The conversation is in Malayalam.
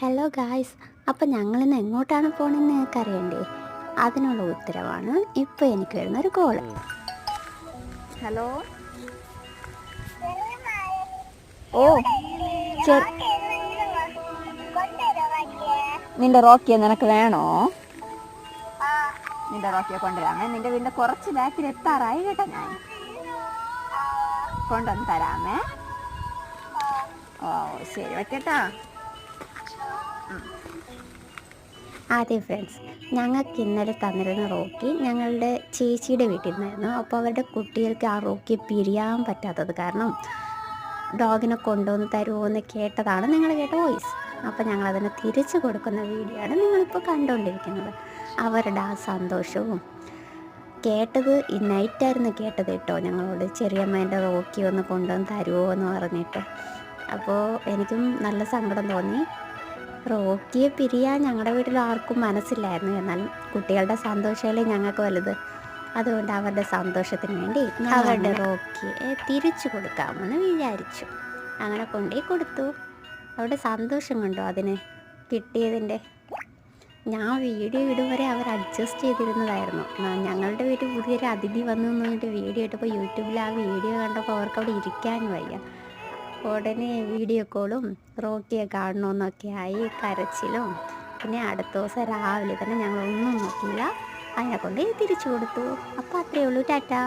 ഹലോ ഗായ്സ്, അപ്പം ഞങ്ങളിന്ന് എങ്ങോട്ടാണ് പോകണമെന്ന് നിങ്ങൾക്ക് അറിയണ്ടേ? അതിനുള്ള ഉത്തരവാണ് ഇപ്പോൾ എനിക്ക് വരുന്നൊരു കോള്. ഹലോ. ഓ നിന്റെ റോക്കിയെ നിനക്ക് വേണോ? നിന്റെ റോക്കിയെ കൊണ്ടുവരാമേ. നിന്റെ വീടിന്റെ കുറച്ച് ബാക്കിൽ എത്താറായി കേട്ടോ. ഞാൻ കൊണ്ടുവന്ന് തരാമേ. ഓ ശരി, വെക്കട്ടാ. അതെ ഫ്രണ്ട്സ്, ഞങ്ങൾക്ക് ഇന്നലെ തന്നിരുന്ന റോക്കി ഞങ്ങളുടെ ചേച്ചിയുടെ വീട്ടിൽ നിന്നായിരുന്നു. അപ്പോൾ അവരുടെ കുട്ടികൾക്ക് ആ റോക്കി പിരിയാൻ പറ്റാത്തത് കാരണം ഡോഗിനെ കൊണ്ടുവന്ന് തരുമോ എന്ന് കേട്ടതാണ് നിങ്ങൾ കേട്ട വോയിസ്. അപ്പോൾ ഞങ്ങളതിനെ തിരിച്ചു കൊടുക്കുന്ന വീഡിയോ ആണ് നിങ്ങളിപ്പോൾ കണ്ടുകൊണ്ടിരിക്കുന്നത്. അവരുടെ ആ സന്തോഷവും കേട്ടത് ഈ നൈറ്റായിരുന്നു കേട്ടത് കേട്ടോ. ഞങ്ങളോട് ചെറിയമ്മേൻ്റെ റോക്കി ഒന്ന് കൊണ്ടുവന്ന് തരുമോ എന്ന് പറഞ്ഞിട്ട്. അപ്പോൾ എനിക്കും നല്ല സങ്കടം തോന്നി. റോക്കിയെ പിരിയാൻ ഞങ്ങളുടെ വീട്ടിൽ ആർക്കും മനസ്സില്ലായിരുന്നു. എന്നാൽ കുട്ടികളുടെ സന്തോഷമല്ലേ ഞങ്ങൾക്ക് വലുത്. അതുകൊണ്ട് അവരുടെ സന്തോഷത്തിന് വേണ്ടി അവരുടെ റോക്കിയെ തിരിച്ചു കൊടുക്കാമെന്ന് വിചാരിച്ചു. അങ്ങനെ കൊണ്ടേ കൊടുത്തു. അവരുടെ സന്തോഷം കണ്ടോ അതിന് കിട്ടിയതിൻ്റെ. ഞാൻ വീഡിയോ ഇടും വരെ അവർ അഡ്ജസ്റ്റ് ചെയ്തിരുന്നതായിരുന്നു. ഞങ്ങളുടെ വീട്ടിൽ പുതിയൊരു അതിഥി വന്നു എന്ന് പറഞ്ഞിട്ട് വീഡിയോ ഇട്ടപ്പോൾ യൂട്യൂബിൽ ആ വീഡിയോ കണ്ടപ്പോൾ അവർക്ക് അവിടെ ഇരിക്കാൻ വയ്യ. ഉടനെ വീഡിയോ കോളും റോക്കിയെ കാണണമെന്നൊക്കെ ആയി കരച്ചിലും. പിന്നെ അടുത്ത ദിവസം രാവിലെ തന്നെ ഞങ്ങളൊന്നും നോക്കിയില്ല, അതിനെ കൊണ്ട് തിരിച്ചു കൊടുത്തു. അപ്പോൾ അത്രയേ ഉള്ളൂ. ടാറ്റാ.